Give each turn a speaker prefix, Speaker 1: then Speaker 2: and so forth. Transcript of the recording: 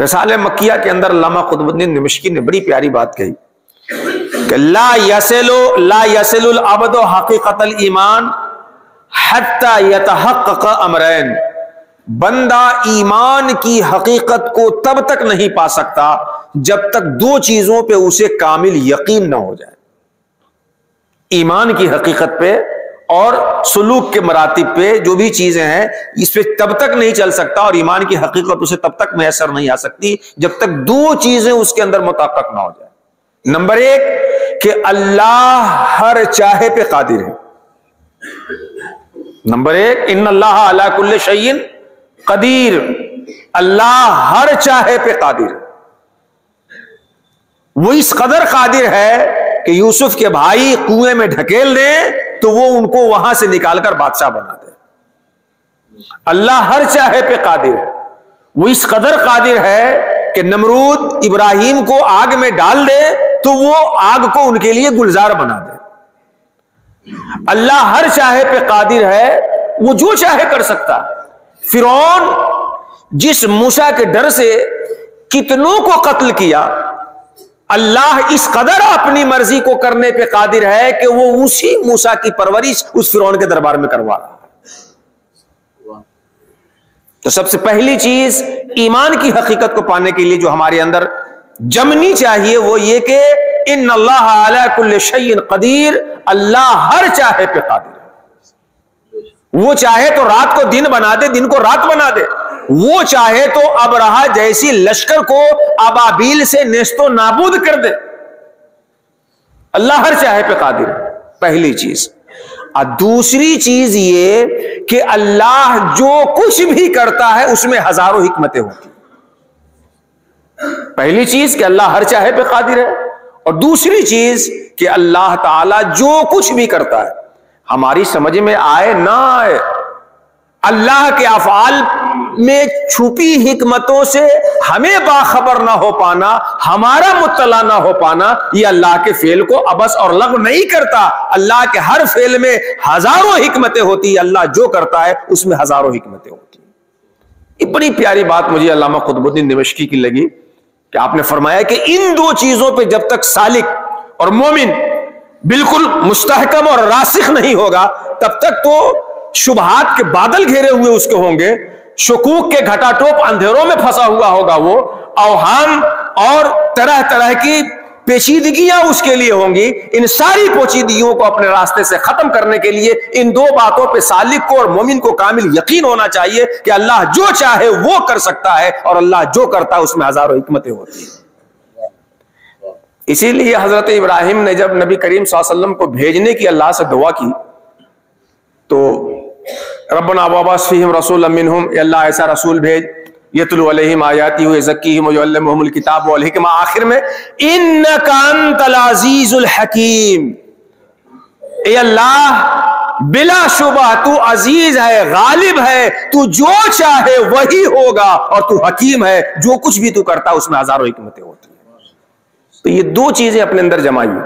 Speaker 1: رسالہ مکیہ کے اندر علامہ قطب الدین دمشقی نے بڑی پیاری بات کہی کہ لا یصل العبد حقیقت الایمان حتی یتحقق امرین، بندہ ایمان کی حقیقت کو تب تک نہیں پا سکتا جب تک دو چیزوں پہ اسے کامل یقین نہ ہو جائے، ایمان کی حقیقت پہ اور سلوک کے مراتب پہ جو بھی چیزیں ہیں اس پہ تب تک نہیں چل سکتا، اور ایمان کی حقیقت اسے تب تک میسر نہیں آ سکتی جب تک دو چیزیں اس کے اندر متحقق نہ ہو جائے۔ نمبر ایک کہ اللہ ہر چاہے پہ قادر ہے، نمبر ایک ان اللہ علی کل شیء قدیر، اللہ ہر چاہے پہ قادر ہے، وہ اس قدر قادر ہے کہ یوسف کے بھائی کنویں میں ڈھکیل دیں تو وہ ان کو وہاں سے نکال کر بادشاہ بنا دے۔ اللہ ہر چاہے پہ قادر ہے، وہ اس قدر قادر ہے کہ نمرود ابراہیم کو آگ میں ڈال دے تو وہ آگ کو ان کے لیے گلزار بنا دے۔ اللہ ہر چاہے پہ قادر ہے، وہ جو چاہے کر سکتا ہے۔ فرعون جس موسیٰ کے ڈر سے کتنوں کو قتل کیا، اللہ اس قدر اپنی مرضی کو کرنے پہ قادر ہے کہ وہ اسی موسیٰ کی پرورش اس فرعون کے دربار میں کروا رہا ہے۔ تو سب سے پہلی چیز ایمان کی حقیقت کو پانے کے لیے جو ہمارے اندر جمنی چاہیے وہ یہ کہ ان اللہ علی کل شیء قدیر، اللہ ہر چاہے پہ قادر ہے۔ وہ چاہے تو رات کو دن بنا دے، دن کو رات بنا دے، وہ چاہے تو ابرہہ جیسی لشکر کو ابابیل سے نیست و نابود کر دے، اللہ ہر چاہے پہ قادر ہے، پہلی چیز۔ اور دوسری چیز یہ کہ اللہ جو کچھ بھی کرتا ہے اس میں ہزاروں حکمتیں ہوتی ہیں۔ پہلی چیز کہ اللہ ہر چاہے پہ قادر ہے، اور دوسری چیز کہ اللہ تعالی جو کچھ بھی کرتا ہے ہماری سمجھ میں آئے نہ آئے، اللہ کے افعال میں چھپی حکمتوں سے ہمیں باخبر نہ ہو پانا، ہمارا مطلع نہ ہو پانا، یہ اللہ کے فعل کو عبث اور لغو نہیں کرتا۔ اللہ کے ہر فعل میں ہزاروں حکمتیں ہوتی ہیں، اللہ جو کرتا ہے اس میں ہزاروں حکمتیں ہوتی ہیں۔ یہ بڑی پیاری بات مجھے علامہ قطب الدین دمشقی کی لگی کہ آپ نے فرمایا کہ ان دو چیزوں پہ جب تک سالک اور مومن بالکل مستحکم اور راسخ نہیں ہوگا تب تک تو شبہات کے بادل گھیرے ہوئے اس کے ہوں گے، شکوک کے گھٹا ٹوپ اندھیروں میں پھنسا ہوا ہوگا، وہ اوہام اور طرح طرح کی پیچیدگیاں اس کے لیے ہوں گی۔ ان ساری پیچیدگیوں کو اپنے راستے سے ختم کرنے کے لیے ان دو باتوں پہ سالک کو اور مومن کو کامل یقین ہونا چاہیے کہ اللہ جو چاہے وہ کر سکتا ہے، اور اللہ جو کرتا ہے اس میں ہزاروں حکمتیں ہوتی ہیں۔ اسی لیے حضرت ابراہیم نے جب نبی کریم صلی اللہ علیہ وسلم کو بھیجنے کی اللہ سے دعا کی تو ربنا وابعث فیہم رسولا منہم، اے اللہ ایسا رسول بھیج یتلو علیہم آیاتی ویزکیہم ویعلمہم الکتاب والحکمہ، آخر میں انک انت العزیز الحکیم، اے اللہ بلا شبہ تو عزیز ہے، غالب ہے، تو جو چاہے وہی ہوگا، اور تو حکیم ہے، جو کچھ بھی تو کرتا اس میں ہزاروں حکمتیں ہوتی ہیں۔ تو یہ دو چیزیں اپنے اندر جمائیے،